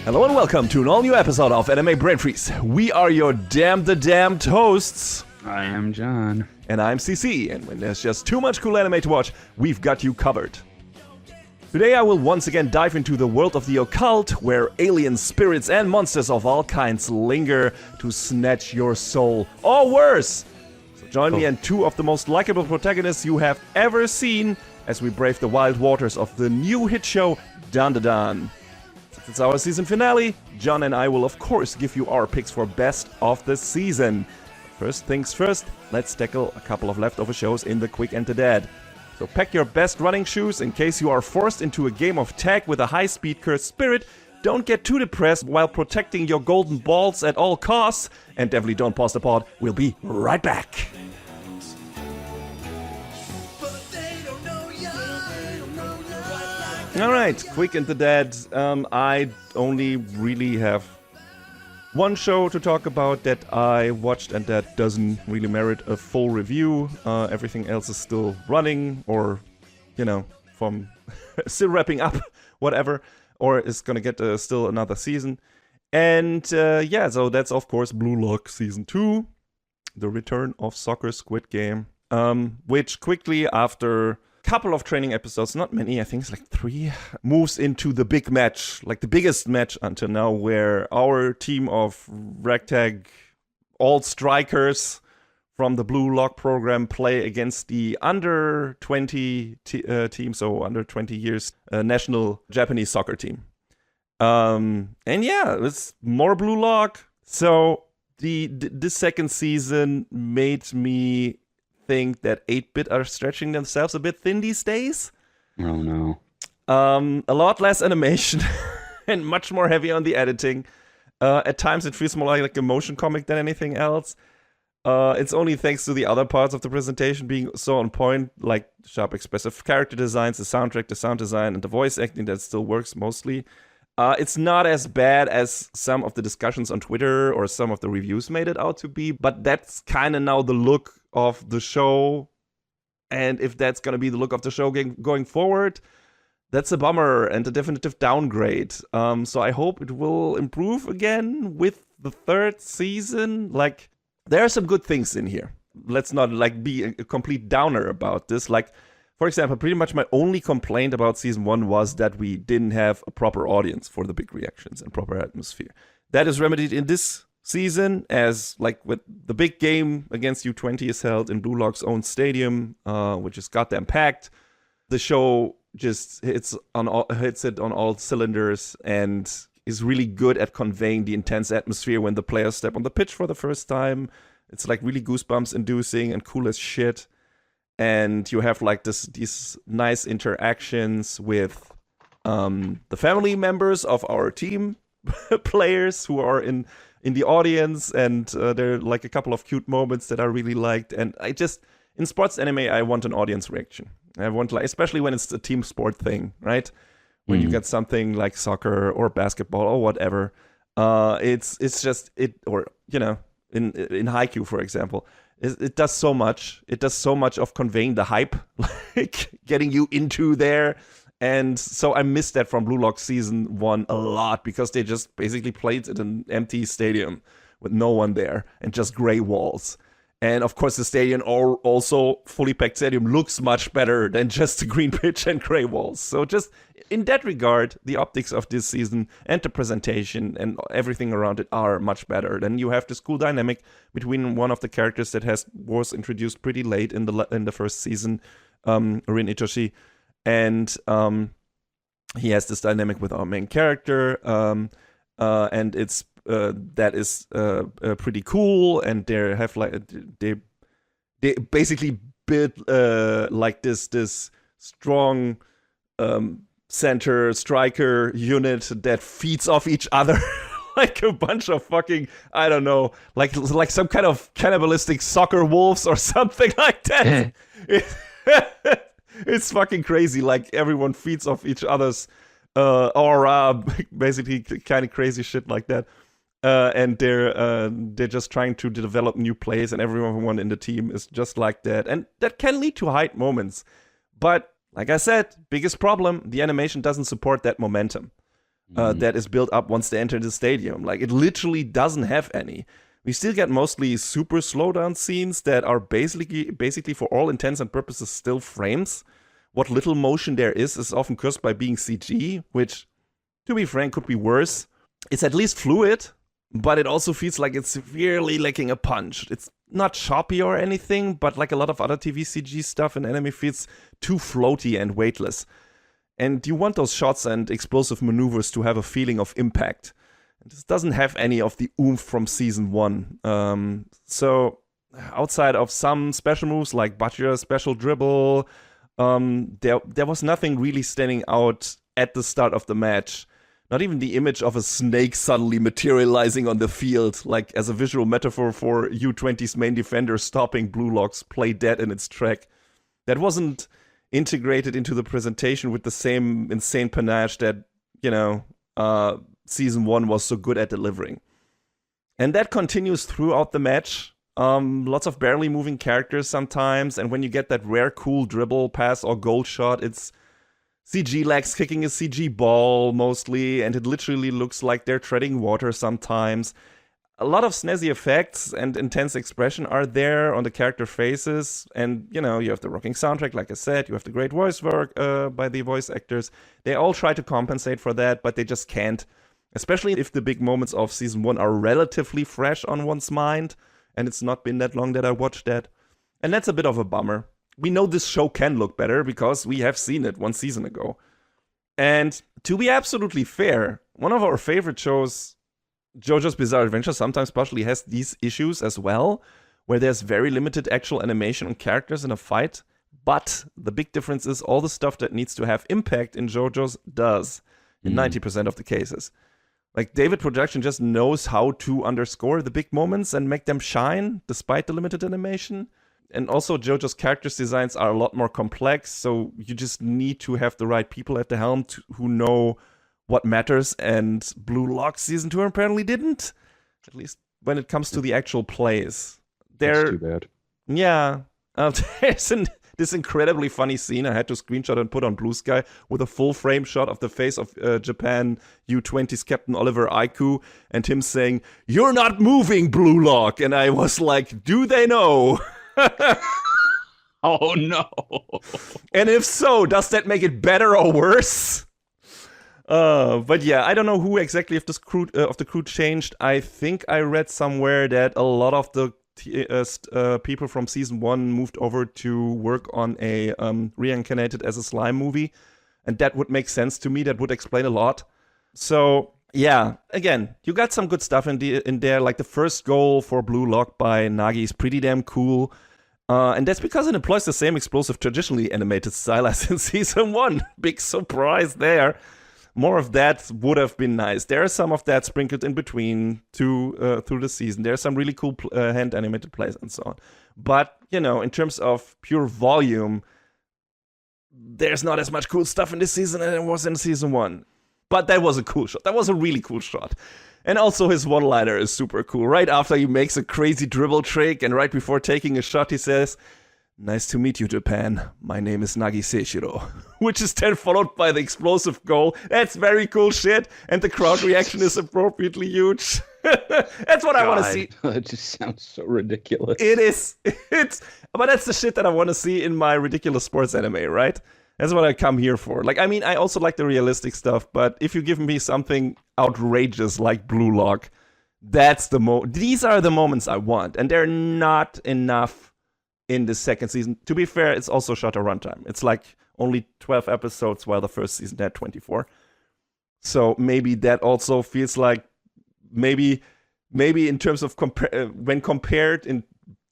Hello and welcome to an all-new episode of Anime Brain Freeze. We are your damned hosts. I am John. And I'm CC, and when there's just too much cool anime to watch, we've got you covered. Today I will once again dive into the world of the occult, where alien spirits and monsters of all kinds linger to snatch your soul, or worse. So join me and two of the most likable protagonists you have ever seen as we brave the wild waters of the new hit show, Dandadan. Since it's our season finale, John and I will of course give you our picks for best of the season. First things first, let's tackle a couple of leftover shows in the quick and the dead. So pack your best running shoes in case you are forced into a game of tag with a high-speed cursed spirit. Don't get too depressed while protecting your golden balls at all costs. And definitely don't pause the pod. We'll be right back. Alright, quick and the dead. I only really have one show to talk about that I watched and that doesn't really merit a full review. Everything else is still running or, from still wrapping up, whatever. Or is gonna get still another season. And so that's of course Blue Lock Season 2. The Return of Soccer Squid Game. Which quickly after couple of training episodes, not many, I think it's like 3, moves into the big match, like the biggest match until now, where our team of ragtag all strikers from the Blue Lock program play against the under 20 team, so under 20 years national Japanese soccer team. It's more Blue Lock. So this second season made me think that 8-bit are stretching themselves a bit thin these days. Oh no. A lot less animation and much more heavy on the editing. At times it feels more like a motion comic than anything else. It's only thanks to the other parts of the presentation being so on point, like sharp expressive character designs, the soundtrack, the sound design, and the voice acting that still works mostly. It's not as bad as some of the discussions on Twitter or some of the reviews made it out to be, but that's kind of now the look of the show. And if that's going to be the look of the show going forward, that's a bummer and a definitive downgrade. So I hope it will improve again with the third season. Like, there are some good things in here. Let's not be a complete downer about this. For example, pretty much my only complaint about season 1 was that we didn't have a proper audience for the big reactions and proper atmosphere. That is remedied in this season, as with the big game against U20 is held in Blue Lock's own stadium, which is goddamn packed. The show just hits it on all cylinders and is really good at conveying the intense atmosphere when the players step on the pitch for the first time. It's really goosebumps inducing and cool as shit. And you have these nice interactions with the family members of our team players who are in the audience, and there are a couple of cute moments that I really liked. And in sports anime, I want an audience reaction. I want especially when it's a team sport thing, right? When you get something like soccer or basketball or whatever, it's just it, or in Haikyuu, for example. It does so much. It does so much of conveying the hype, getting you into there. And so I missed that from Blue Lock Season 1 a lot, because they just basically played at an empty stadium with no one there and just gray walls. And of course, the stadium, also fully packed stadium, looks much better than just the green pitch and gray walls. So just in that regard, the optics of this season and the presentation and everything around it are much better. Then you have this cool dynamic between one of the characters that was introduced pretty late in the first season, Rin Itoshi, and he has this dynamic with our main character, and it's that is pretty cool, and they have they basically build this strong center striker unit that feeds off each other like a bunch of fucking, I don't know, like some kind of cannibalistic soccer wolves or something like that. It's fucking crazy. Everyone feeds off each other's aura, basically kind of crazy shit like that. And they're just trying to develop new plays, and everyone in the team is just like that. And that can lead to hype moments. But like I said, biggest problem, the animation doesn't support that momentum. that is built up once they enter the stadium. Like, it literally doesn't have any. We still get mostly super slowdown scenes that are basically for all intents and purposes still frames. What little motion there is often cursed by being CG, which, to be frank, could be worse. It's at least fluid, but it also feels like it's severely lacking a punch. It's not choppy or anything, but like a lot of other TV CG stuff in anime feels too floaty and weightless. And you want those shots and explosive maneuvers to have a feeling of impact. This doesn't have any of the oomph from season 1. So outside of some special moves like Bachira's special dribble, there was nothing really standing out at the start of the match. Not even the image of a snake suddenly materializing on the field, like as a visual metaphor for U20's main defender stopping Blue Lock's play dead in its track. That wasn't integrated into the presentation with the same insane panache that, season 1 was so good at delivering. And that continues throughout the match. Lots of barely moving characters sometimes, and when you get that rare cool dribble, pass, or goal shot, it's CG legs kicking a CG ball mostly, and it literally looks like they're treading water sometimes. A lot of snazzy effects and intense expression are there on the character faces, and you have the rocking soundtrack, like I said, you have the great voice work by the voice actors. They all try to compensate for that, but they just can't. Especially if the big moments of season 1 are relatively fresh on one's mind, and it's not been that long that I watched that. And that's a bit of a bummer. We know this show can look better because we have seen it 1 season ago. And to be absolutely fair, one of our favorite shows, JoJo's Bizarre Adventure, sometimes partially has these issues as well, where there's very limited actual animation on characters in a fight. But the big difference is all the stuff that needs to have impact in JoJo's does, in 90% of the cases. Like, David Production just knows how to underscore the big moments and make them shine, despite the limited animation. And also, JoJo's characters' designs are a lot more complex, so you just need to have the right people at the helm who know what matters, and Blue Lock Season 2 apparently didn't. At least when it comes to the actual plays. That's too bad. Yeah. There's this incredibly funny scene I had to screenshot and put on Blue Sky with a full frame shot of the face of Japan U20's Captain Oliver Aiku and him saying, "You're not moving, Blue Lock." And I was like, do they know? Oh, no. And if so, does that make it better or worse? But yeah, I don't know who exactly of the crew changed. I think I read somewhere that a lot of the people from season 1 moved over to work on a Reincarnated as a Slime movie, and that would make sense to me. That would explain a lot. So yeah, again, you got some good stuff in there. Like the first goal for Blue Lock by Nagi is pretty damn cool, and that's because it employs the same explosive, traditionally animated style as in season 1. Big surprise there. More of that would have been nice. There are some of that sprinkled in between through the season. There are some really cool hand-animated plays and so on. But, in terms of pure volume, there's not as much cool stuff in this season as there was in season 1. But that was a cool shot. That was a really cool shot. And also his one-liner is super cool. Right after he makes a crazy dribble trick and right before taking a shot, he says, "Nice to meet you, Japan. My name is Nagi Seishiro." Which is then followed by the explosive goal. That's very cool shit. And the crowd reaction is appropriately huge. That's what I want to see. It just sounds so ridiculous. It is. But that's the shit that I want to see in my ridiculous sports anime, right? That's what I come here for. Like, I mean, I also like the realistic stuff, but if you give me something outrageous like Blue Lock, that's these are the moments I want. And they're not enough in the second season. To be fair, it's also shorter runtime. It's like only 12 episodes, while the first season had 24. So maybe that also feels like maybe in terms of when compared in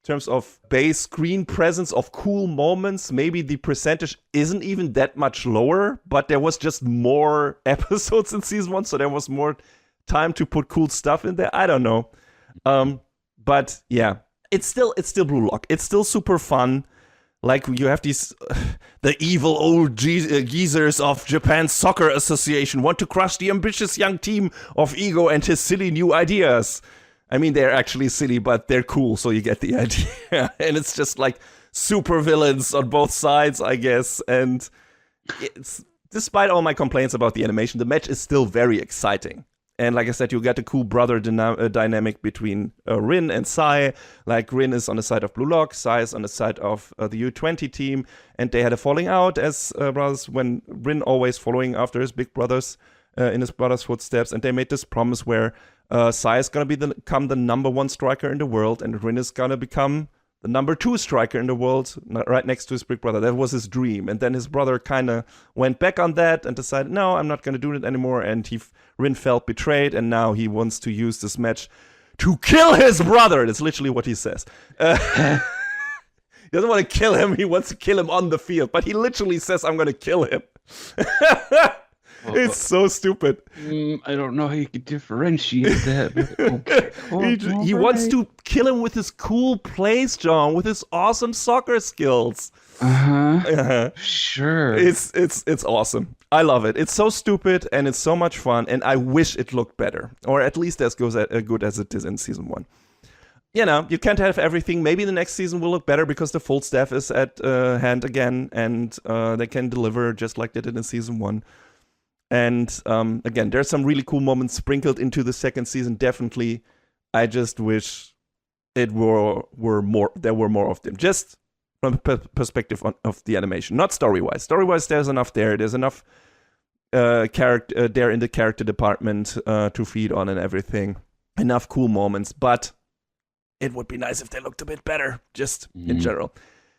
terms of base screen presence of cool moments, maybe the percentage isn't even that much lower, but there was just more episodes in season 1, so there was more time to put cool stuff in there. I don't know. But yeah, it's still Blue Lock. It's still super fun. Like, you have these, the evil old geezers of Japan's Soccer Association want to crush the ambitious young team of Ego and his silly new ideas. I mean, they're actually silly, but they're cool, so you get the idea. And it's just like super villains on both sides, I guess. And despite all my complaints about the animation, the match is still very exciting. And like I said, you get a cool brother dynamic between Rin and Sai. Like, Rin is on the side of Blue Lock, Sai is on the side of the U20 team. And they had a falling out as brothers when Rin always following after his big brothers in his brother's footsteps. And they made this promise where Sai is going to become the #1 striker in the world. And Rin is going to become the #2 striker in the world, right next to his big brother. That was his dream. And then his brother kind of went back on that and decided, no, I'm not going to do it anymore. And Rin felt betrayed, and now he wants to use this match to kill his brother. That's literally what he says. He doesn't want to kill him. He wants to kill him on the field. But he literally says, I'm going to kill him. It's so stupid. I don't know how you could differentiate that. But okay. He wants to kill him with his cool plays, John, with his awesome soccer skills. Sure. It's awesome. I love it. It's so stupid and it's so much fun, and I wish it looked better, or at least as good as it is in season 1. You know, you can't have everything. Maybe the next season will look better because the full staff is at hand again, and they can deliver just like they did in season 1. And again, there's some really cool moments sprinkled into the second season, definitely. I just wish there were more of them. Just from the perspective of the animation, not story-wise. Story-wise, there's enough there. There's enough character there in the character department to feed on and everything. Enough cool moments, but it would be nice if they looked a bit better, just in general.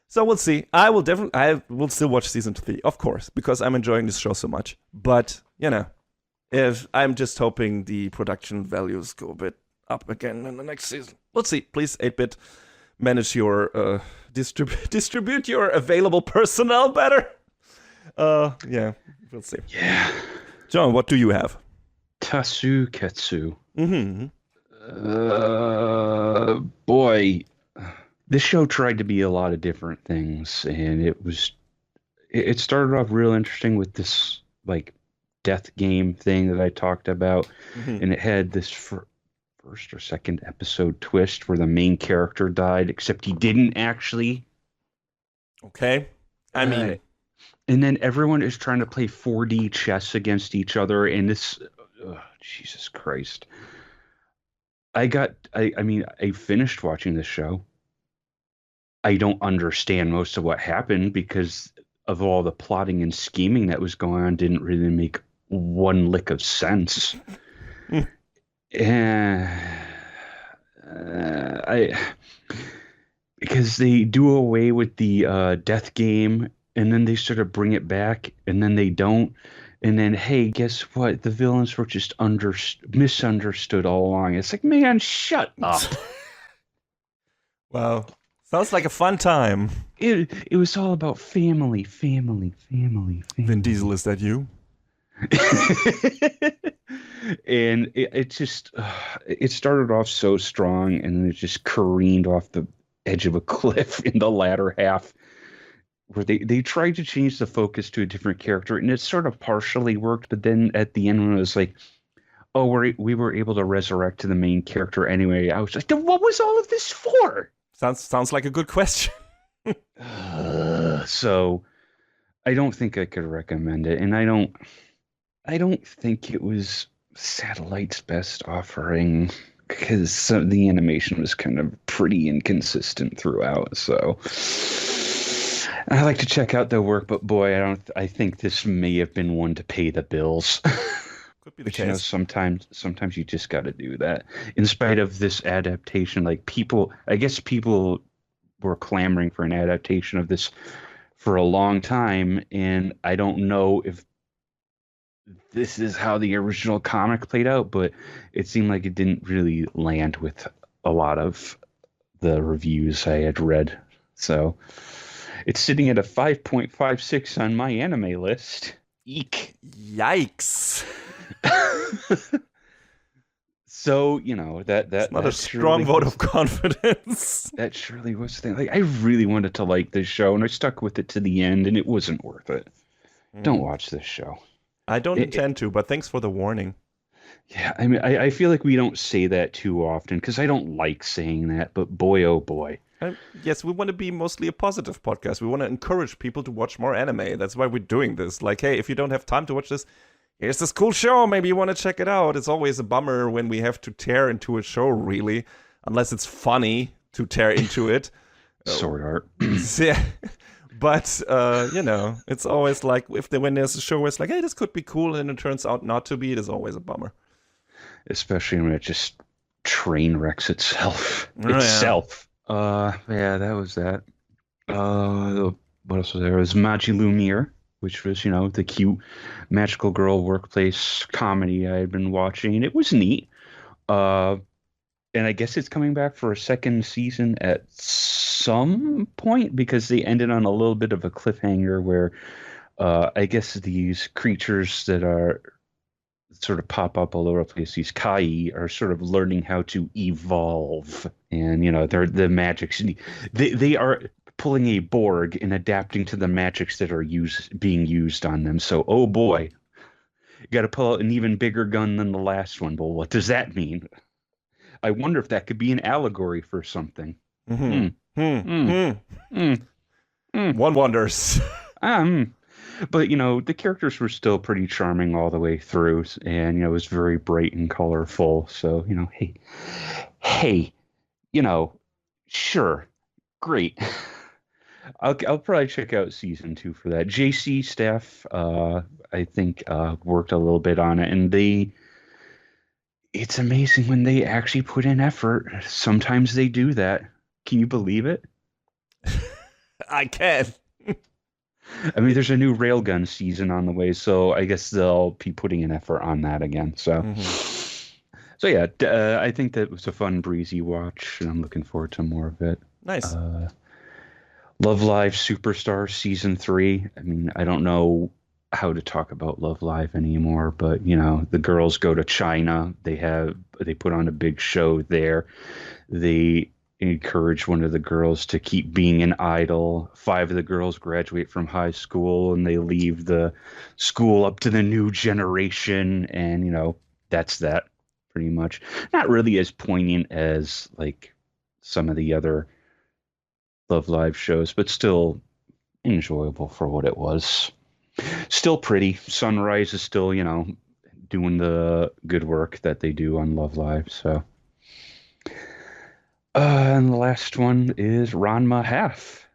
So we'll see. I will still watch season 3, of course, because I'm enjoying this show so much. But, you know, if I'm just hoping the production values go a bit up again in the next season. We'll see. Please, 8-bit, manage your distribute your available personnel better. Yeah, we'll see. Yeah. John, what do you have? TASUKETSU. Mm-hmm. Boy, this show tried to be a lot of different things, and it started off real interesting with this like death game thing that I talked about, and it had this first or second episode twist where the main character died, except he didn't actually. Okay, I mean, and then everyone is trying to play 4D chess against each other, and this, Jesus Christ. I finished watching this show. I don't understand most of what happened because of all the plotting and scheming that was going on. Didn't really make one lick of sense. Because they do away with the death game, and then they sort of bring it back, and then they don't. And then, hey, guess what? The villains were just misunderstood all along. It's like, man, shut up. Wow. Sounds like a fun time. It was all about family. Vin Diesel, is that you? And it just, it started off so strong, and then it just careened off the edge of a cliff in the latter half, where they tried to change the focus to a different character, and it sort of partially worked, but then at the end when it was like, oh, we were able to resurrect the main character anyway, I was like, then what was all of this for? Sounds like a good question. So I don't think I could recommend it, and I don't think it was Satellite's best offering, because the animation was kind of pretty inconsistent throughout. So I like to check out their work, but boy, I think this may have been one to pay the bills. Could be the case. case. You know, sometimes you just got to do that. In spite of this adaptation, like I guess people were clamoring for an adaptation of this for a long time, and I don't know if this is how the original comic played out, but it seemed like it didn't really land with a lot of the reviews I had read. So it's sitting at a 5.56 on my anime list. Eek. Yikes. So, you know, that's not a strong vote of confidence. That surely was the thing. Like, I really wanted to like this show, and I stuck with it to the end, and it wasn't worth it. Don't watch this show. I don't intend to, but thanks for the warning. Yeah, I mean, I feel like we don't say that too often because I don't like saying that, but boy, oh boy. Yes, we want to be mostly a positive podcast. We want to encourage people to watch more anime. That's why we're doing this. Like, hey, if you don't have time to watch this, here's this cool show. Maybe you want to check it out. It's always a bummer when we have to tear into a show, really, unless it's funny to tear into it. Sword art. Yeah. But, it's always like when there's a show where it's like, hey, this could be cool, and it turns out not to be, it is always a bummer. Especially when it just train wrecks itself. Oh, Yeah, that was that. What else was there? It was Magilumiere, which was, the cute magical girl workplace comedy I had been watching. It was neat. And I guess it's coming back for a second season at some point because they ended on a little bit of a cliffhanger where I guess these creatures that are sort of pop up all over the place, these kai, are sort of learning how to evolve. And, they're the magics. They are pulling a Borg and adapting to the magics that are being used on them. So, oh boy, you got to pull out an even bigger gun than the last one. Well, what does that mean? I wonder if that could be an allegory for something. One wonders. But, the characters were still pretty charming all the way through. And, it was very bright and colorful. So, hey, sure, great. I'll probably check out season 2 for that. JC staff, I think, worked a little bit on it. And it's amazing when they actually put in effort. Sometimes they do that. Can you believe it? I can. I mean, there's a new Railgun season on the way, so I guess they'll be putting an effort on that again. So, So yeah, I think that was a fun, breezy watch, and I'm looking forward to more of it. Nice. Love Live Superstar season 3. I mean, I don't know how to talk about Love Live anymore, but the girls go to China. They put on a big show there. They encourage one of the girls to keep being an idol. 5 of the girls graduate from high school and they leave the school up to the new generation, and that's that pretty much. Not really as poignant as like some of the other Love Live shows, but still enjoyable for what it was. Still pretty. Sunrise is still, doing the good work that they do on Love Live. So, and the last one is Ranma Half,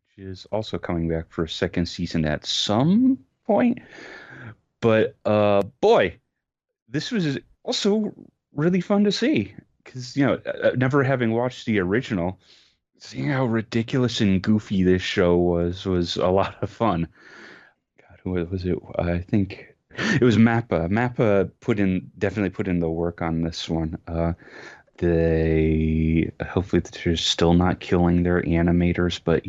which is also coming back for a second season at some point. But boy, this was also really fun to see because never having watched the original, seeing how ridiculous and goofy this show was a lot of fun. What was it? I think it was Mappa. Mappa definitely put in the work on this one. They hopefully they're still not killing their animators, but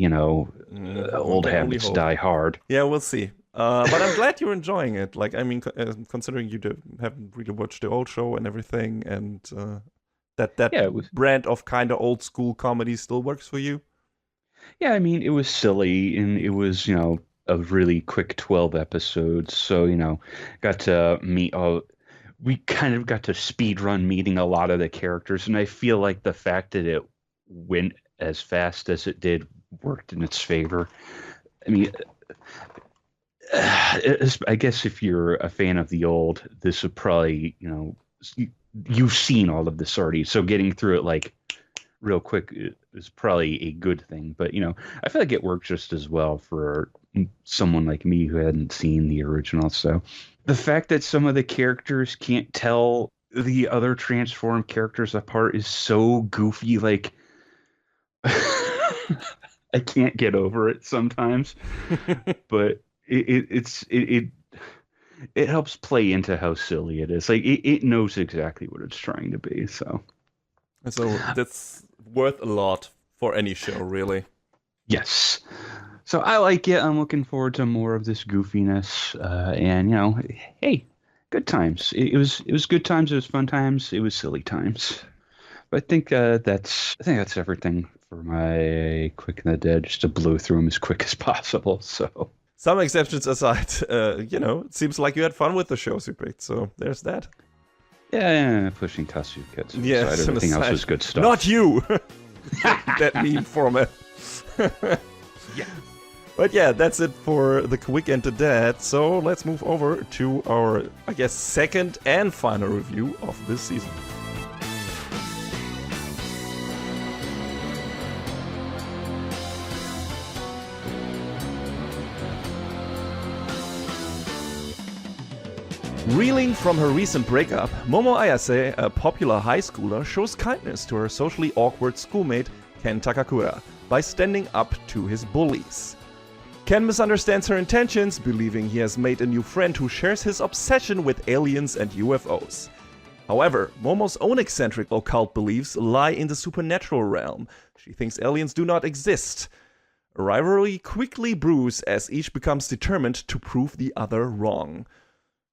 old habits die hard. Yeah, we'll see. But I'm glad you're enjoying it. Like, I mean, considering you haven't really watched the old show and everything, and that brand of kind of old school comedy still works for you. Yeah, I mean, it was silly and it was a really quick 12 episodes, so got to meet we kind of got to speed run meeting a lot of the characters, and I feel like the fact that it went as fast as it did worked in its favor. I mean, I guess if you're a fan of the old, this would probably you've seen all of this already, so getting through it like real quick is probably a good thing. But I feel like it worked just as well for someone like me who hadn't seen the original. So the fact that some of the characters can't tell the other transformed characters apart is so goofy. Like, I can't get over it sometimes, but it helps play into how silly it is. Like it knows exactly what it's trying to be. So that's worth a lot for any show, really. Yes. So I like it. I'm looking forward to more of this goofiness. And hey, good times. It was good times. It was fun times. It was silly times. But I think that's everything for my Quick and the Dead. Just to blow through them as quick as possible. So some exceptions aside, it seems like you had fun with the shows you picked. So there's that. Yeah, pushing TASUKETSU Yeah, aside. Everything else is good stuff. Not you! That meme format. Yeah. But yeah, that's it for the quick and the dead. So let's move over to our, I guess, second and final review of this season. Reeling from her recent breakup, Momo Ayase, a popular high schooler, shows kindness to her socially awkward schoolmate Ken Takakura by standing up to his bullies. Ken misunderstands her intentions, believing he has made a new friend who shares his obsession with aliens and UFOs. However, Momo's own eccentric occult beliefs lie in the supernatural realm. She thinks aliens do not exist. A rivalry quickly brews as each becomes determined to prove the other wrong.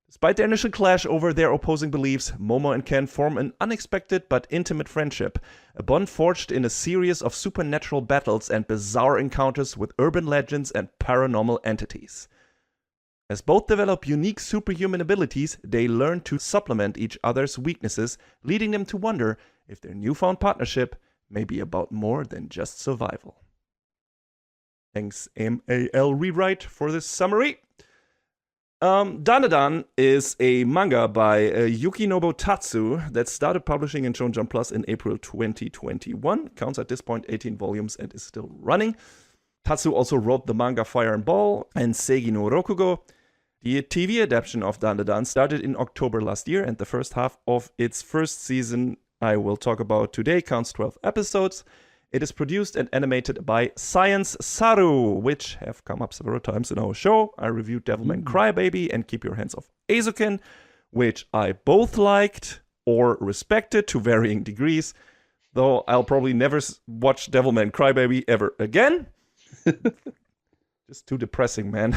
Despite their initial clash over their opposing beliefs, Momo and Ken form an unexpected but intimate friendship, a bond forged in a series of supernatural battles and bizarre encounters with urban legends and paranormal entities. As both develop unique superhuman abilities, they learn to supplement each other's weaknesses, leading them to wonder if their newfound partnership may be about more than just survival. Thanks MAL Rewrite for this summary. Dandadan is a manga by Yukinobu Tatsu that started publishing in Shonen Jump Plus in April 2021. Counts at this point 18 volumes and is still running. Tatsu also wrote the manga Fire and Ball and Seigi no Rokugo. The TV adaptation of Dandadan started in October last year, and the first half of its first season I will talk about today counts 12 episodes. It is produced and animated by Science Saru, which have come up several times in our show. I reviewed Devilman Crybaby and Keep Your Hands Off Eizouken, which I both liked or respected to varying degrees, though I'll probably never watch Devilman Crybaby ever again. Just too depressing, man.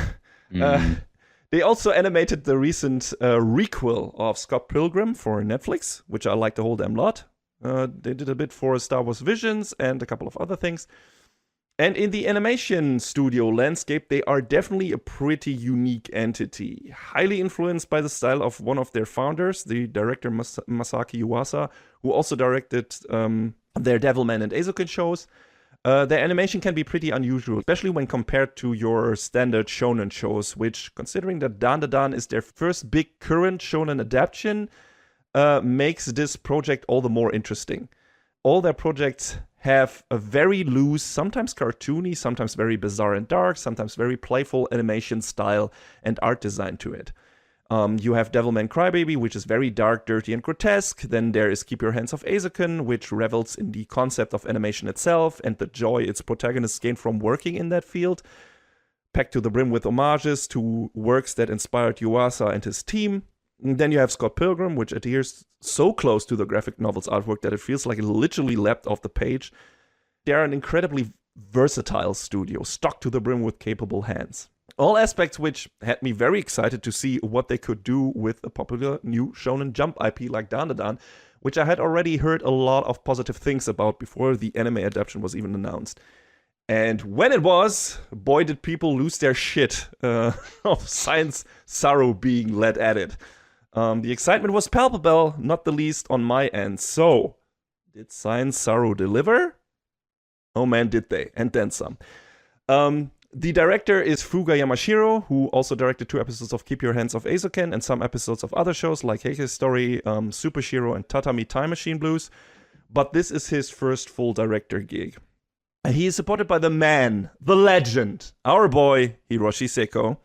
They also animated the recent requel of Scott Pilgrim for Netflix, which I liked a whole damn lot. They did a bit for Star Wars Visions and a couple of other things. And in the animation studio landscape, they are definitely a pretty unique entity. Highly influenced by the style of one of their founders, the director Masaki Yuasa, who also directed their Devilman and Eizouken shows. Their animation can be pretty unusual, especially when compared to your standard shonen shows, which, considering that Dandadan is their first big current shonen adaptation, makes this project all the more interesting. All their projects have a very loose, sometimes cartoony, sometimes very bizarre and dark, sometimes very playful animation style and art design to it. You have Devilman Crybaby, which is very dark, dirty, and grotesque. Then there is Keep Your Hands Off Eizouken, which revels in the concept of animation itself and the joy its protagonists gain from working in that field, packed to the brim with homages to works that inspired Yuasa and his team. And then you have Scott Pilgrim, which adheres so close to the graphic novel's artwork that it feels like it literally leapt off the page. They're an incredibly versatile studio, stocked to the brim with capable hands. All aspects which had me very excited to see what they could do with a popular new Shonen Jump IP like Dandadan, which I had already heard a lot of positive things about before the anime adaptation was even announced. And when it was, boy did people lose their shit of Science Saru being led at it. The excitement was palpable, not the least on my end. So, did Science Saru deliver? Oh man, did they. And then some. The director is Fuga Yamashiro, who also directed 2 episodes of Keep Your Hands Off Eizouken and some episodes of other shows like Heiki's Story, Super Shiro, and Tatami Time Machine Blues. But this is his first full director gig. And he is supported by the man, the legend, our boy, Hiroshi Seko,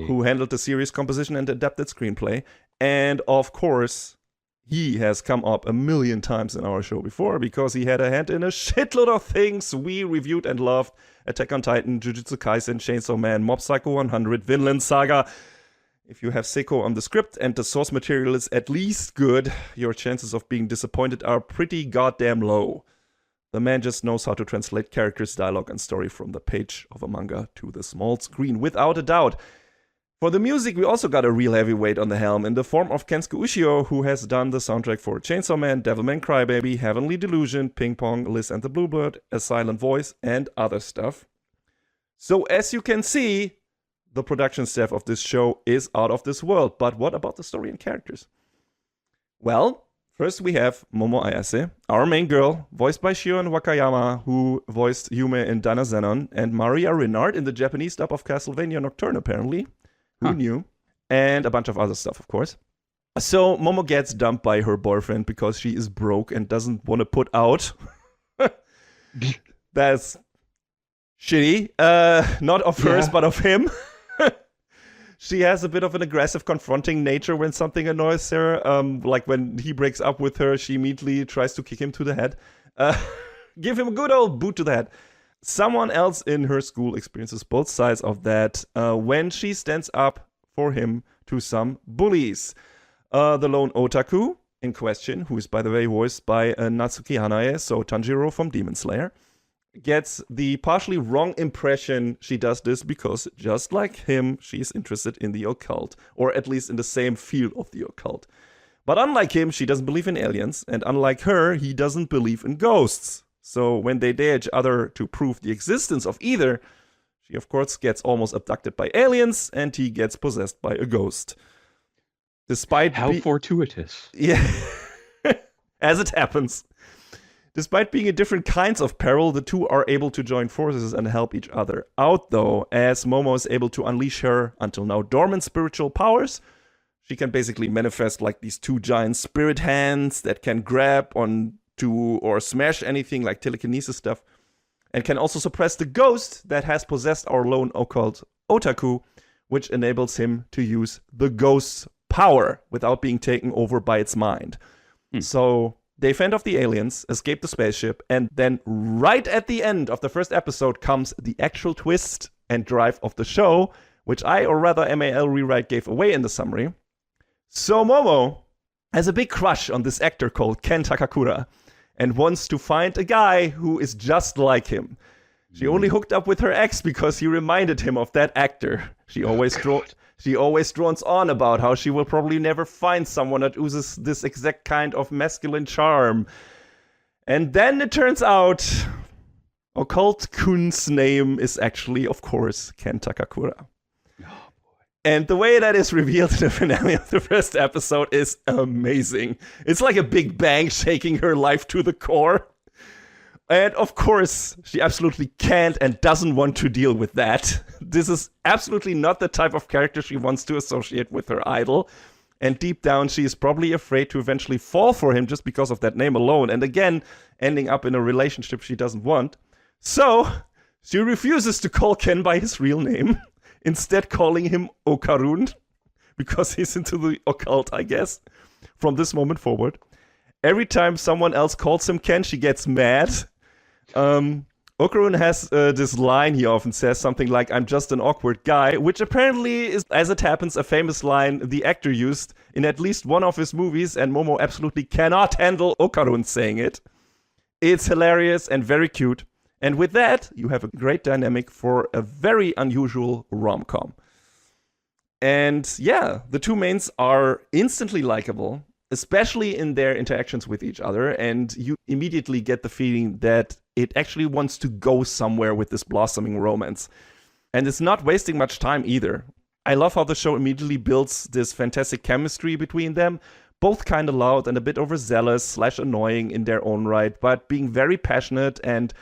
who handled the series composition and adapted screenplay. And of course, he has come up a million times in our show before because he had a hand in a shitload of things we reviewed and loved. Attack on Titan, Jujutsu Kaisen, Chainsaw Man, Mob Psycho 100, Vinland Saga. If you have Seko on the script and the source material is at least good, your chances of being disappointed are pretty goddamn low. The man just knows how to translate characters, dialogue, and story from the page of a manga to the small screen, without a doubt. For the music, we also got a real heavyweight on the helm in the form of Kensuke Ushio, who has done the soundtrack for Chainsaw Man, Devilman Crybaby, Heavenly Delusion, Ping Pong, Liz and the Bluebird, A Silent Voice, and other stuff. So as you can see, the production staff of this show is out of this world. But what about the story and characters? Well, first we have Momo Ayase, our main girl, voiced by Shion Wakayama, who voiced Yume in Dandadan, and Maria Renard in the Japanese dub of Castlevania Nocturne, apparently. Who knew? And a bunch of other stuff, of course. So Momo gets dumped by her boyfriend because she is broke and doesn't want to put out. That's shitty. Not of hers, but of him. She has a bit of an aggressive, confronting nature when something annoys her. Like when he breaks up with her, she immediately tries to kick him to the head. Give him a good old boot to the head. Someone else in her school experiences both sides of that when she stands up for him to some bullies. The lone otaku in question, who is, by the way, voiced by Natsuki Hanae, so Tanjiro from Demon Slayer, gets the partially wrong impression she does this because, just like him, she is interested in the occult, or at least in the same field of the occult. But unlike him, she doesn't believe in aliens, and unlike her, he doesn't believe in ghosts. So when they dare each other to prove the existence of either, she of course gets almost abducted by aliens, and he gets possessed by a ghost. Despite How fortuitous. Yeah, as it happens. Despite being in different kinds of peril, the two are able to join forces and help each other out, though, as Momo is able to unleash her, until now, dormant spiritual powers. She can basically manifest like these two giant spirit hands that can grab onto or smash anything, like telekinesis stuff, and can also suppress the ghost that has possessed our lone occult otaku, which enables him to use the ghost's power without being taken over by its mind. So they fend off the aliens, escape the spaceship, and then right at the end of the first episode comes the actual twist and drive of the show, which I, or rather MAL Rewrite, gave away in the summary. So Momo has a big crush on this actor called Ken Takakura and wants to find a guy who is just like him. She only hooked up with her ex because he reminded him of that actor. She always drones on about how she will probably never find someone that oozes this exact kind of masculine charm. And then it turns out Occult Kun's name is actually, of course, Ken Takakura. And the way that is revealed in the finale of the first episode is amazing. It's like a big bang shaking her life to the core. And of course, she absolutely can't and doesn't want to deal with that. This is absolutely not the type of character she wants to associate with her idol. And deep down, she is probably afraid to eventually fall for him just because of that name alone. And again, ending up in a relationship she doesn't want. So, she refuses to call Ken by his real name, instead calling him Okarun, because he's into the occult, I guess, from this moment forward. Every time someone else calls him Ken, she gets mad. Okarun has this line he often says, something like, "I'm just an awkward guy," which apparently is, as it happens, a famous line the actor used in at least one of his movies, and Momo absolutely cannot handle Okarun saying it. It's hilarious and very cute. And with that, you have a great dynamic for a very unusual rom-com. And yeah, the two mains are instantly likable, especially in their interactions with each other, and you immediately get the feeling that it actually wants to go somewhere with this blossoming romance. And it's not wasting much time either. I love how the show immediately builds this fantastic chemistry between them, both kind of loud and a bit overzealous / annoying in their own right, but being very passionate and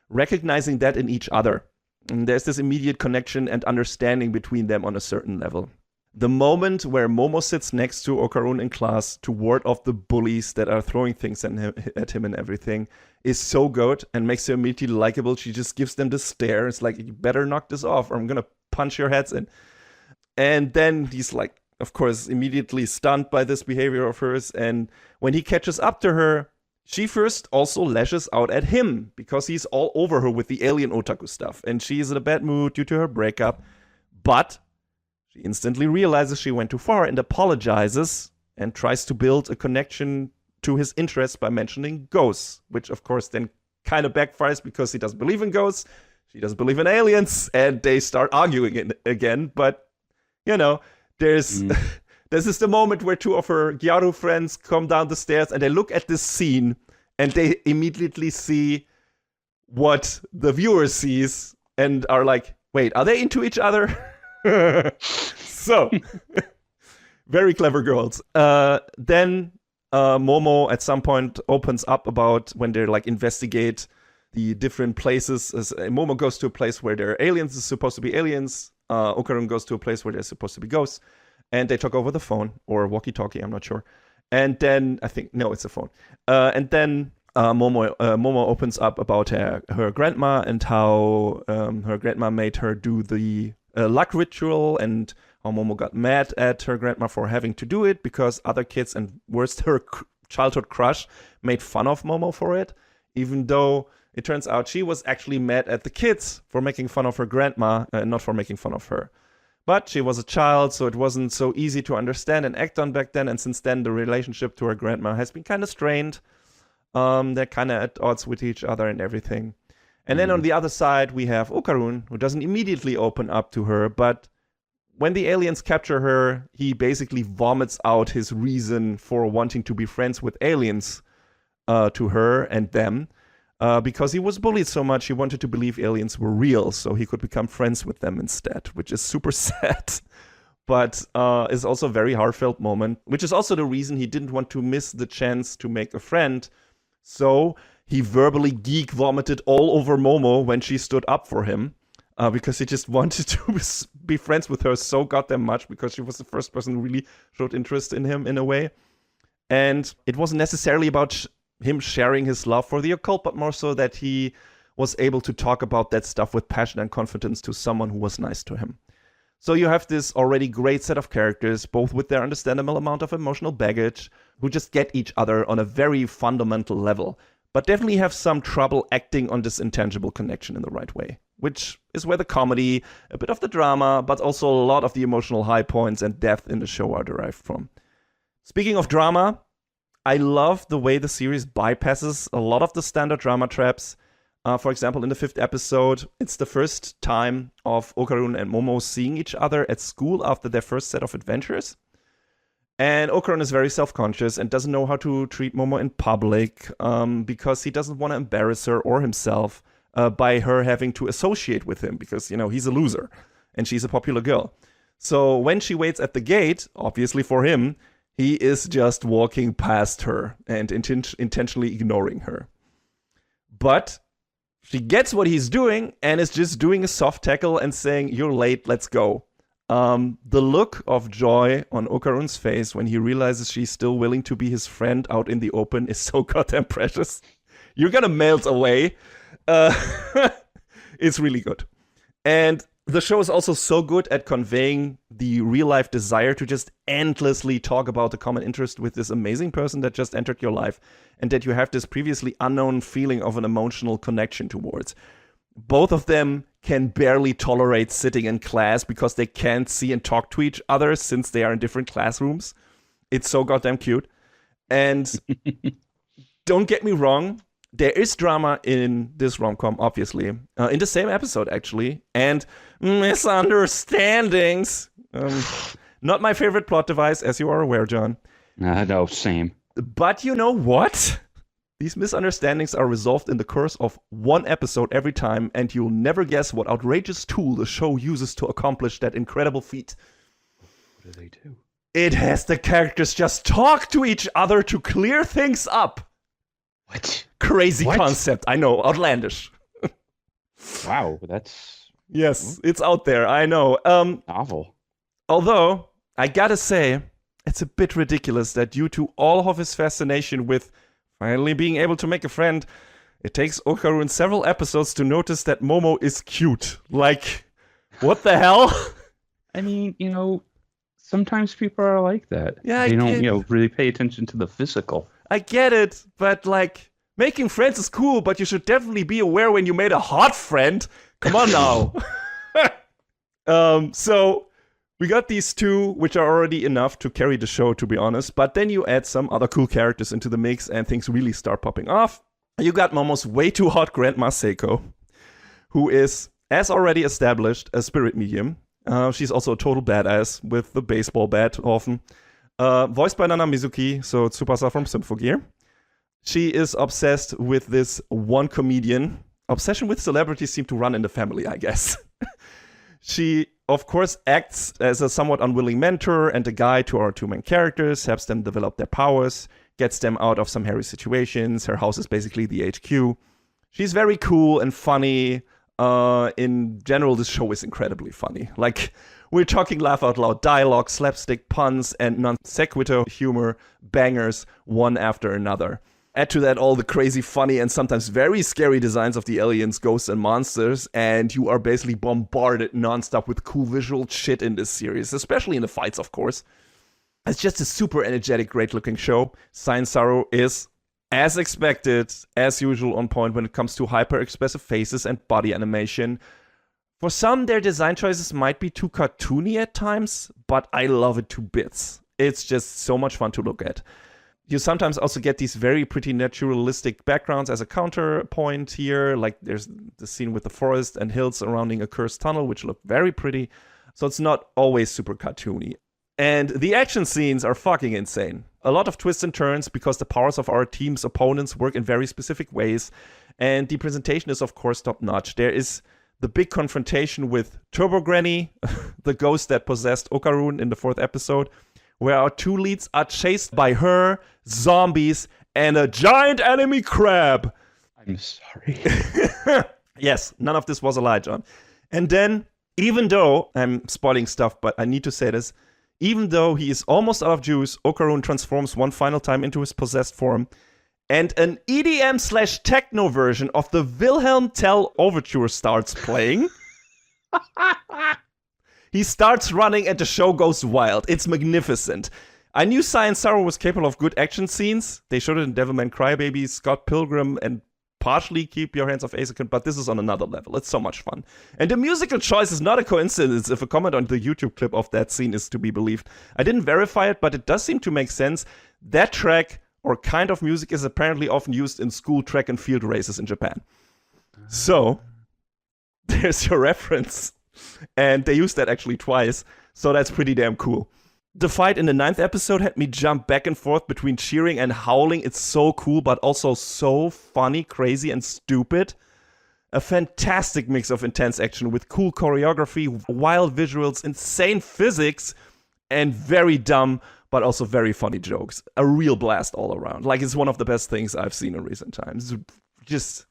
recognizing that in each other. And there's this immediate connection and understanding between them on a certain level. The moment where Momo sits next to Okarun in class to ward off the bullies that are throwing things at him and everything is so good and makes her immediately likable. She just gives them the stare. It's like, you better knock this off or I'm gonna punch your heads in. And then he's like, of course, immediately stunned by this behavior of hers. And when he catches up to her, she first also lashes out at him because he's all over her with the alien otaku stuff. And she's in a bad mood due to her breakup. But she instantly realizes she went too far and apologizes and tries to build a connection to his interests by mentioning ghosts, which of course then kind of backfires because he doesn't believe in ghosts, she doesn't believe in aliens, and they start arguing again. But, you know, there's this is the moment where two of her Gyaru friends come down the stairs and they look at this scene and they immediately see what the viewer sees and are like, wait, are they into each other? So, very clever girls. Then Momo at some point opens up about when they like investigate the different places. Momo goes to a place where there are aliens, is supposed to be aliens. Okarun goes to a place where there's supposed to be ghosts. And they talk over the phone or walkie-talkie, I'm not sure. And then, I think, no, it's a phone. And then Momo opens up about her grandma and how her grandma made her do the luck ritual, and how Momo got mad at her grandma for having to do it because other kids, and worst, her childhood crush, made fun of Momo for it, even though it turns out she was actually mad at the kids for making fun of her grandma and not for making fun of her. But she was a child, so it wasn't so easy to understand and act on back then, and since then the relationship to her grandma has been kind of strained. They're kind of at odds with each other and everything. And then on the other side, we have Okarun, who doesn't immediately open up to her, but when the aliens capture her, he basically vomits out his reason for wanting to be friends with aliens to her and them. Because he was bullied so much, he wanted to believe aliens were real, so he could become friends with them instead, which is super sad, but is also a very heartfelt moment, which is also the reason he didn't want to miss the chance to make a friend. So he verbally geek vomited all over Momo when she stood up for him, because he just wanted to be friends with her so goddamn much, because she was the first person who really showed interest in him in a way. And it wasn't necessarily about him sharing his love for the occult, but more so that he was able to talk about that stuff with passion and confidence to someone who was nice to him. So you have this already great set of characters, both with their understandable amount of emotional baggage, who just get each other on a very fundamental level, but definitely have some trouble acting on this intangible connection in the right way, which is where the comedy, a bit of the drama, but also a lot of the emotional high points and depth in the show are derived from. Speaking of drama, I love the way the series bypasses a lot of the standard drama traps. For example, in the 5th episode, it's the first time of Okarun and Momo seeing each other at school after their first set of adventures. And Okarun is very self-conscious and doesn't know how to treat Momo in public because he doesn't want to embarrass her or himself by her having to associate with him because, you know, he's a loser and she's a popular girl. So when she waits at the gate, obviously for him, he is just walking past her and intentionally ignoring her. But she gets what he's doing and is just doing a soft tackle and saying, "You're late, let's go." The look of joy on Okarun's face when he realizes she's still willing to be his friend out in the open is so goddamn precious. You're gonna melt away. It's really good. And the show is also so good at conveying the real-life desire to just endlessly talk about a common interest with this amazing person that just entered your life, and that you have this previously unknown feeling of an emotional connection towards. Both of them can barely tolerate sitting in class because they can't see and talk to each other since they are in different classrooms. It's so goddamn cute. And don't get me wrong, there is drama in this rom-com, obviously. In the same episode, actually. And misunderstandings. Not my favorite plot device, as you are aware, John. No, same. But you know what? These misunderstandings are resolved in the course of one episode every time, and you'll never guess what outrageous tool the show uses to accomplish that incredible feat. What do they do? It has the characters just talk to each other to clear things up. What? Crazy concept. I know, outlandish. Wow, that's... Yes, it's out there, I know. Novel. Although, I gotta say, it's a bit ridiculous that due to all of his fascination with finally being able to make a friend, it takes Okarun several episodes to notice that Momo is cute. Like, what the hell? I mean, you know, sometimes people are like that. Yeah, they don't, really pay attention to the physical. I get it, but like, making friends is cool, but you should definitely be aware when you made a hot friend. Come on now. So we got these two, which are already enough to carry the show, to be honest. But then you add some other cool characters into the mix and things really start popping off. You got Momo's way too hot grandma Seiko, who is, as already established, a spirit medium. She's also a total badass with the baseball bat often. Voiced by Nana Mizuki, so Tsubasa from Symphogear. She is obsessed with this one comedian. Obsession with celebrities seem to run in the family, I guess. She, of course, acts as a somewhat unwilling mentor and a guide to our two main characters, helps them develop their powers, gets them out of some hairy situations. Her house is basically the HQ. She's very cool and funny. In general, this show is incredibly funny. Like, we're talking laugh out loud dialogue, slapstick puns, and non sequitur humor bangers one after another. Add to that all the crazy, funny, and sometimes very scary designs of the aliens, ghosts, and monsters, and you are basically bombarded nonstop with cool visual shit in this series, especially in the fights, of course. It's just a super energetic, great-looking show. Science Saru is, as expected, as usual, on point when it comes to hyper-expressive faces and body animation. For some, their design choices might be too cartoony at times, but I love it to bits. It's just so much fun to look at. You sometimes also get these very pretty naturalistic backgrounds as a counterpoint here. Like there's the scene with the forest and hills surrounding a cursed tunnel, which look very pretty. So it's not always super cartoony. And the action scenes are fucking insane. A lot of twists and turns because the powers of our team's opponents work in very specific ways. And the presentation is, of course, top-notch. There is the big confrontation with Turbo Granny, the ghost that possessed Okarun in the 4th episode, where our two leads are chased by her, zombies, and a giant enemy crab. I'm sorry. Yes, none of this was a lie, John. And then, even though, I'm spoiling stuff, but I need to say this, even though he is almost out of juice, Okarun transforms one final time into his possessed form, and an EDM/techno version of the Wilhelm Tell Overture starts playing. He starts running and the show goes wild. It's magnificent. I knew Science Saru was capable of good action scenes. They showed it in Devilman Crybaby, Scott Pilgrim, and partially Keep Your Hands Off Asakin, but this is on another level. It's so much fun. And the musical choice is not a coincidence if a comment on the YouTube clip of that scene is to be believed. I didn't verify it, but it does seem to make sense. That track or kind of music is apparently often used in school track and field races in Japan. So, there's your reference. And they used that actually twice, so that's pretty damn cool. The fight in the 9th episode had me jump back and forth between cheering and howling. It's so cool, but also so funny, crazy, and stupid. A fantastic mix of intense action with cool choreography, wild visuals, insane physics, and very dumb, but also very funny jokes. A real blast all around. Like, it's one of the best things I've seen in recent times. Just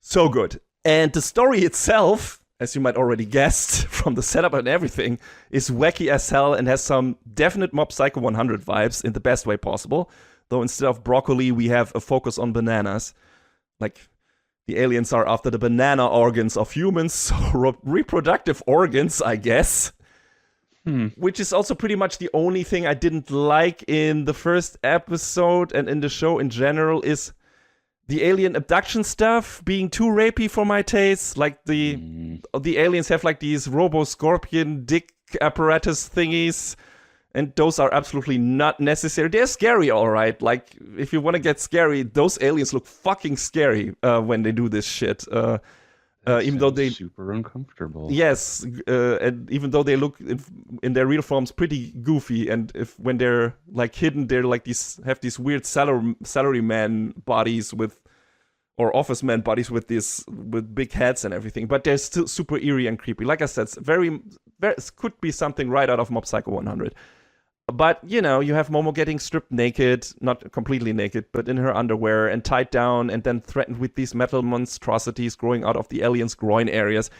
so good. And the story itself, as you might already guessed from the setup and everything, is wacky as hell and has some definite Mob Psycho 100 vibes in the best way possible. Though instead of broccoli, we have a focus on bananas. Like, the aliens are after the banana organs of humans, so reproductive organs, I guess. Which is also pretty much the only thing I didn't like in the 1st episode and in the show in general is the alien abduction stuff being too rapey for my taste. Like the aliens have like these robo-scorpion dick apparatus thingies, and those are absolutely not necessary. They're scary, all right. Like, if you want to get scary, those aliens look fucking scary when they do this shit. Even though they super uncomfortable. Yes, and even though they look in their real forms pretty goofy, and when they're like hidden, they're like have these weird salaryman bodies or office man bodies with big heads and everything. But they're still super eerie and creepy. Like I said, it could be something right out of Mob Psycho 100. But, you know, you have Momo getting stripped naked, not completely naked, but in her underwear and tied down and then threatened with these metal monstrosities growing out of the alien's groin areas.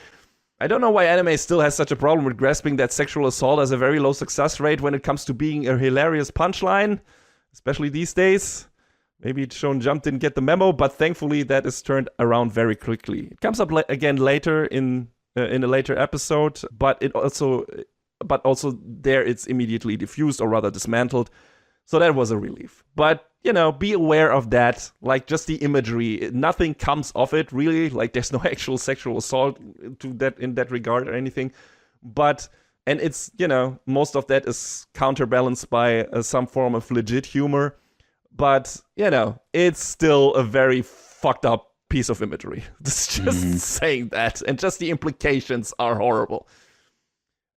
I don't know why anime still has such a problem with grasping that sexual assault as a very low success rate when it comes to being a hilarious punchline, especially these days. Maybe Shonen Jump didn't get the memo, but thankfully that is turned around very quickly. It comes up again later in a later episode, but also there it's immediately diffused or rather dismantled. So that was a relief. But, you know, be aware of that. Like, just the imagery. Nothing comes of it, really. Like, there's no actual sexual assault in that regard or anything. But, and it's, you know, most of that is counterbalanced by some form of legit humor. But, you know, it's still a very fucked up piece of imagery. Just saying that. And just the implications are horrible.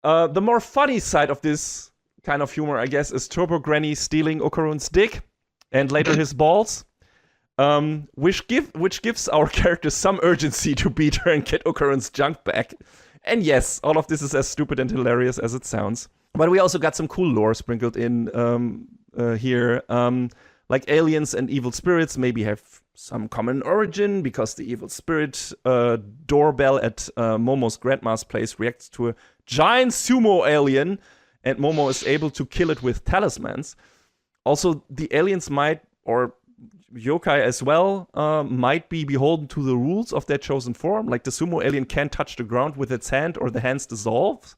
The more funny side of this kind of humor, I guess, is Turbo Granny stealing Okarun's dick and later his balls, which gives our characters some urgency to beat her and get Okarun's junk back. And yes, all of this is as stupid and hilarious as it sounds. But we also got some cool lore sprinkled in here. Like aliens and evil spirits maybe have some common origin because the evil spirit doorbell at Momo's grandma's place reacts to a giant sumo alien, and Momo is able to kill it with talismans. Also, the aliens might, or yokai as well, might be beholden to the rules of their chosen form. Like the sumo alien can't touch the ground with its hand or the hands dissolve.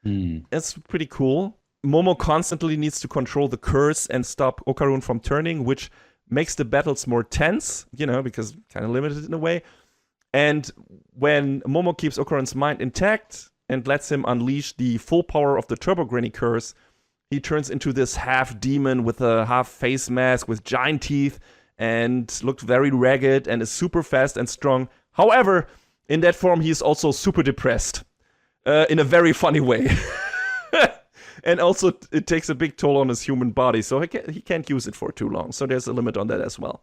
It's pretty cool. Momo constantly needs to control the curse and stop Okarun from turning, which makes the battles more tense, because kind of limited in a way. And when Momo keeps Okarun's mind intact and lets him unleash the full power of the Turbo Granny curse, he turns into this half demon with a half face mask with giant teeth and looks very ragged and is super fast and strong. However, in that form, he is also super depressed in a very funny way. And also, it takes a big toll on his human body, so he can't use it for too long. So there's a limit on that as well.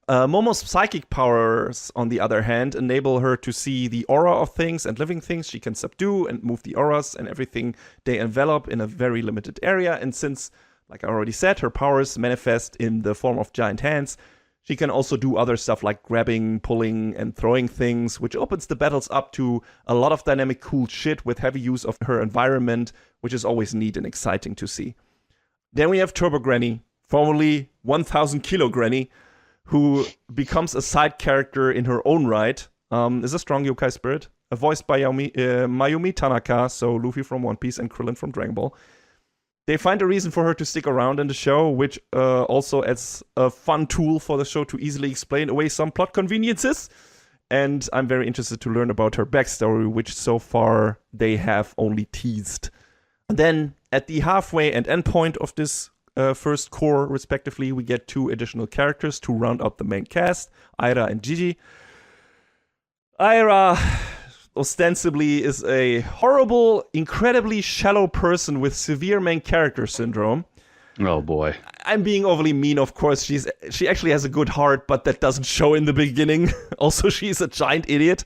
Momo's psychic powers, on the other hand, enable her to see the aura of things and living things. She can subdue and move the auras and everything they envelop in a very limited area. And since, like I already said, her powers manifest in the form of giant hands, she can also do other stuff like grabbing, pulling, and throwing things, which opens the battles up to a lot of dynamic, cool shit with heavy use of her environment, which is always neat and exciting to see. Then we have Turbo Granny, formerly 1000 Kilo Granny, who becomes a side character in her own right, is a strong yokai spirit, voiced by Mayumi Tanaka, so Luffy from One Piece and Krillin from Dragon Ball. They find a reason for her to stick around in the show, which also adds a fun tool for the show to easily explain away some plot conveniences. And I'm very interested to learn about her backstory, which so far they have only teased. And then at the halfway and end point of this first core, respectively, we get 2 additional characters to round out the main cast, Aira and Gigi. Aira ostensibly is a horrible, incredibly shallow person with severe main character syndrome. Oh boy. I'm being overly mean, of course. She actually has a good heart, but that doesn't show in the beginning. Also, she's a giant idiot.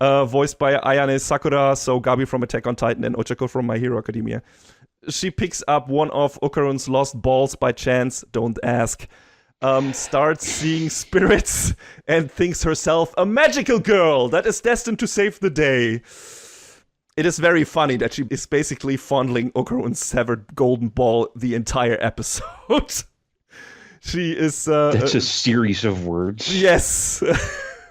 Voiced by Ayane Sakura, so Gabi from Attack on Titan and Ochako from My Hero Academia. She picks up one of Okarun's lost balls by chance, don't ask. Starts seeing spirits and thinks herself a magical girl that is destined to save the day. It is very funny that she is basically fondling Okarun's severed golden ball the entire episode. She is... That's a series of words. Yes.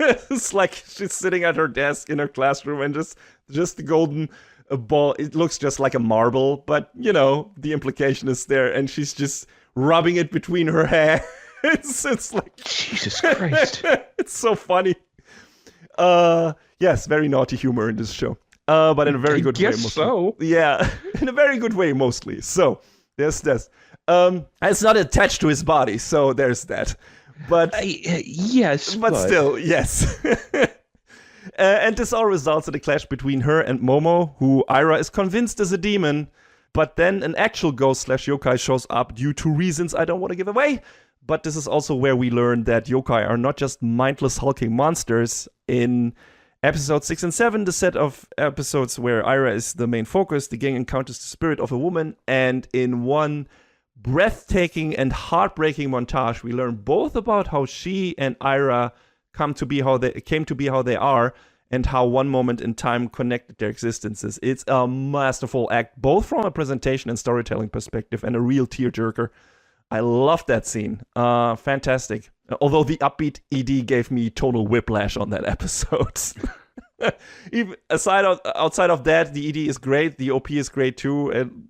It's like she's sitting at her desk in her classroom and just the golden ball. It looks just like a marble, but, the implication is there. And she's just rubbing it between her hands. It's like... Jesus Christ. It's so funny. Yes, very naughty humor in this show. But in a very good way. Mostly. So. Yeah, in a very good way, mostly. So, there's this. It's not attached to his body, so there's that. But yes, but still, yes. And this all results in a clash between her and Momo, who Aira is convinced is a demon. But then an actual ghost/yokai shows up due to reasons I don't want to give away. But this is also where we learn that yokai are not just mindless hulking monsters. In episode 6 and 7, the set of episodes where Aira is the main focus, the gang encounters the spirit of a woman. And in one breathtaking and heartbreaking montage, we learn both about how she and Aira came to be how they are, and how one moment in time connected their existences. It's a masterful act, both from a presentation and storytelling perspective, and a real tearjerker. I love that scene. Fantastic. Although the upbeat ED gave me total whiplash on that episode. Even outside of that, the ED is great. The OP is great too. And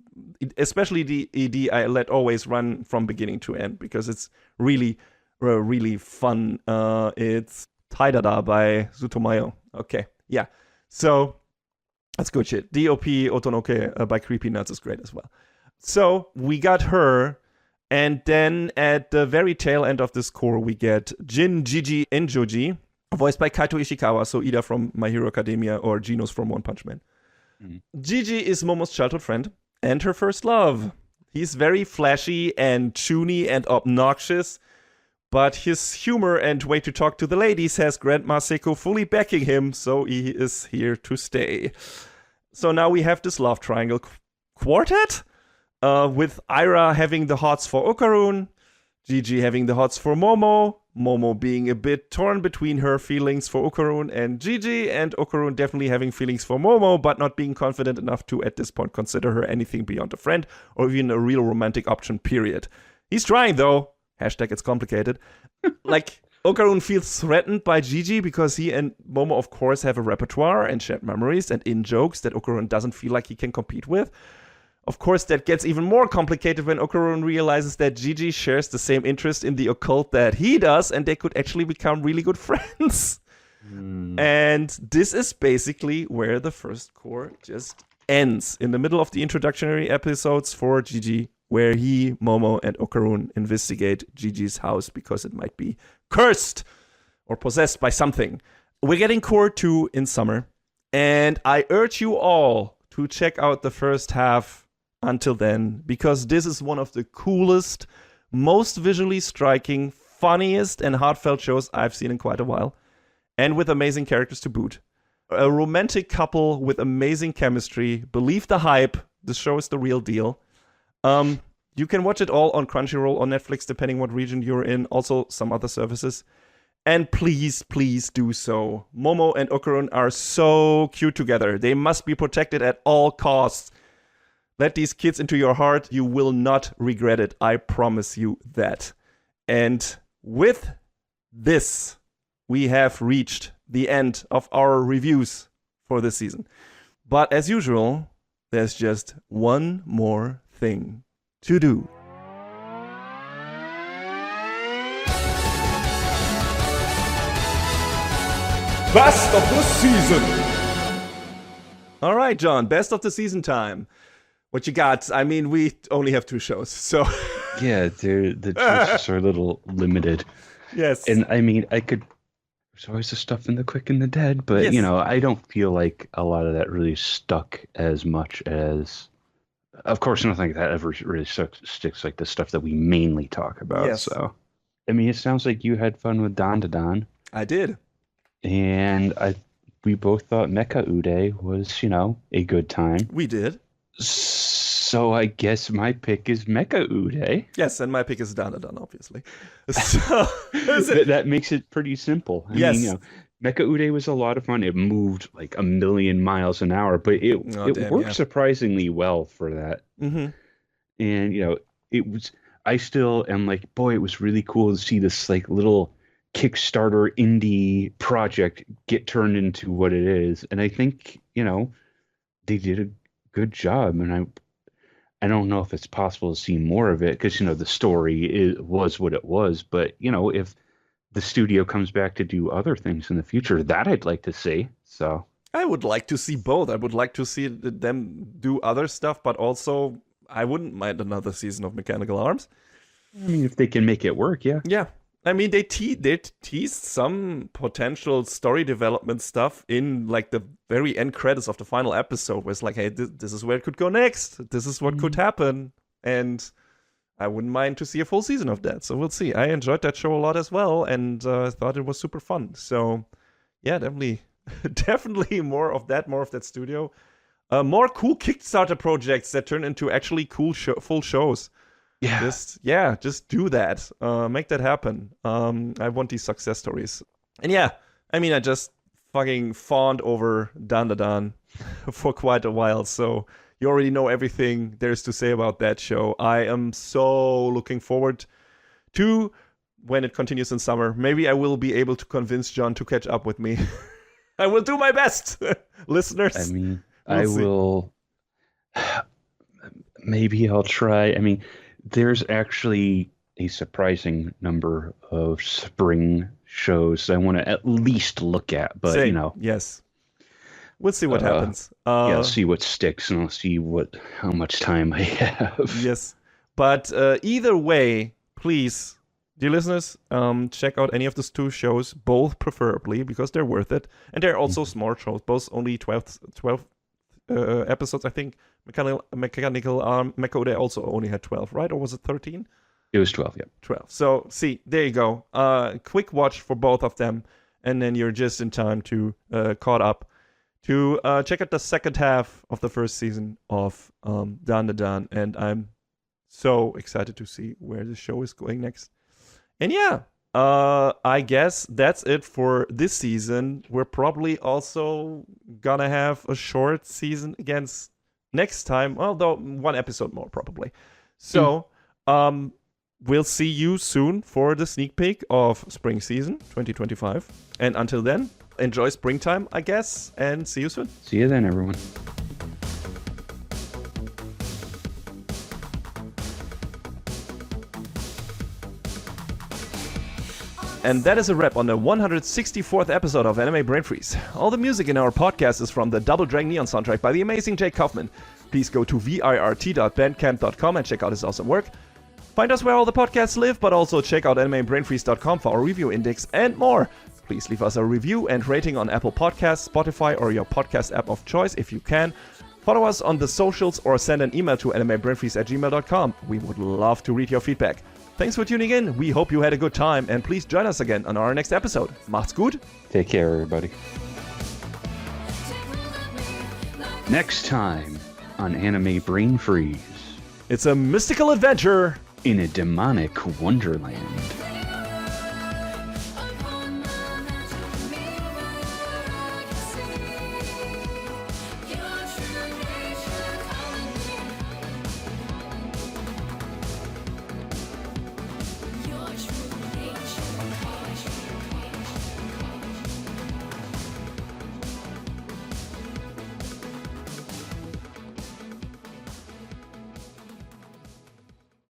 especially the ED, I let always run from beginning to end because it's really, really fun. It's Taidada by Zutomayo. Okay, yeah. So that's good shit. DOP Otonoke by Creepy Nuts is great as well. So we got her. And then at the very tail end of this core, we get Jin, Gigi, and Joji, voiced by Kaito Ishikawa, so either from My Hero Academia or Genos from One Punch Man. Gigi is Momo's childhood friend and her first love. He's very flashy and chuny and obnoxious, but his humor and way to talk to the ladies has Grandma Seiko fully backing him, so he is here to stay. So now we have this love triangle quartet. With Aira having the hots for Okarun, Gigi having the hots for Momo, Momo being a bit torn between her feelings for Okarun and Gigi, and Okarun definitely having feelings for Momo, but not being confident enough to, at this point, consider her anything beyond a friend or even a real romantic option, period. He's trying, though. Hashtag it's complicated. Like, Okarun feels threatened by Gigi because he and Momo, of course, have a repertoire and shared memories and in-jokes that Okarun doesn't feel like he can compete with. Of course, that gets even more complicated when Okarun realizes that Gigi shares the same interest in the occult that he does, and they could actually become really good friends. And this is basically where the first core just ends, in the middle of the introductory episodes for Gigi, where he, Momo, and Okarun investigate Gigi's house because it might be cursed or possessed by something. We're getting core 2 in summer, and I urge you all to check out the first half until then, because this is one of the coolest, most visually striking, funniest, and heartfelt shows I've seen in quite a while. And with amazing characters to boot. A romantic couple with amazing chemistry. Believe the hype. The show is the real deal. You can watch it all on Crunchyroll or Netflix, depending what region you're in. Also, some other services. And please, please do so. Momo and Okarun are so cute together. They must be protected at all costs. Let these kids into your heart. You will not regret it. I promise you that. And with this, we have reached the end of our reviews for this season. But as usual, there's just one more thing to do. Best of the season! All right, John, best of the season time. What you got? I mean, we only have 2 shows, so... Yeah, the choices are a little limited. Yes. And I mean, there's always the stuff in The Quick and the Dead, but, Yes. I don't feel like a lot of that really stuck as much as... Of course, nothing like that ever really sticks like the stuff that we mainly talk about. Yes. So, I mean, it sounds like you had fun with dandadan. I did. And we both thought mecha-ude was, a good time. We did. So I guess my pick is mecha-ude. Yes, and my pick is dandadan, obviously. So, that makes it pretty simple. I mean, mecha-ude was a lot of fun. It moved like 1,000,000 miles an hour, but it worked surprisingly well for that. Mm-hmm. And, it was... I still am like, boy, it was really cool to see this like little Kickstarter indie project get turned into what it is. And I think, they did a good job. And I don't know if it's possible to see more of it because, the story was what it was. But, if the studio comes back to do other things in the future, that I'd like to see. So I would like to see both. I would like to see them do other stuff, but also I wouldn't mind another season of Mechanical Arms. I mean, if they can make it work, yeah. Yeah. I mean, they teased some potential story development stuff in like the very end credits of the final episode, where it's like, hey, this is where it could go next. This is what could happen. And I wouldn't mind to see a full season of that. So we'll see. I enjoyed that show a lot as well, and thought it was super fun. So yeah, definitely more of that studio. More cool Kickstarter projects that turn into actually cool full shows. Yeah. Just do that. Make that happen. I want these success stories. And yeah, I mean, I just fucking fawned over dandadan for quite a while, so you already know everything there is to say about that show. I am so looking forward to when it continues in summer. Maybe I will be able to convince John to catch up with me. I will do my best, listeners. I mean, will. Maybe I'll try. I mean, there's actually a surprising number of spring shows I want to at least look at, but Same. Yes. We'll see what happens. I'll see what sticks, and I'll see how much time I have. Yes. But either way, please, dear listeners, check out any of those 2 shows, both preferably, because they're worth it. And they're also small shows, both only 12 episodes, I think. Mechanical Mecha-ude also only had 12, right? Or was it 13? It was 12, yeah. 12. So, see, there you go. Quick watch for both of them, and then you're just in time to caught up to check out the second half of the first season of dandadan. And I'm So excited to see where the show is going next. And yeah, I guess that's it for this season. We're probably also gonna have a short season against next time. Although 1 episode more probably. So, we'll see you soon for the sneak peek of spring season 2025. And until then, enjoy springtime, I guess, and see you soon. See you then, everyone. And that is a wrap on the 164th episode of Anime Brain Freeze. All the music in our podcast is from the Double Dragon Neon soundtrack by the amazing Jake Kaufman. Please go to virt.bandcamp.com and check out his awesome work. Find us where all the podcasts live, but also check out animebrainfreeze.com for our review index and more. Please leave us a review and rating on Apple Podcasts, Spotify, or your podcast app of choice if you can. Follow us on the socials or send an email to animebrainfreeze@gmail.com. We would love to read your feedback. Thanks for tuning in. We hope you had a good time, and please join us again on our next episode. Macht's gut. Take care, everybody. Next time on Anime Brain Freeze. It's a mystical adventure In a demonic wonderland.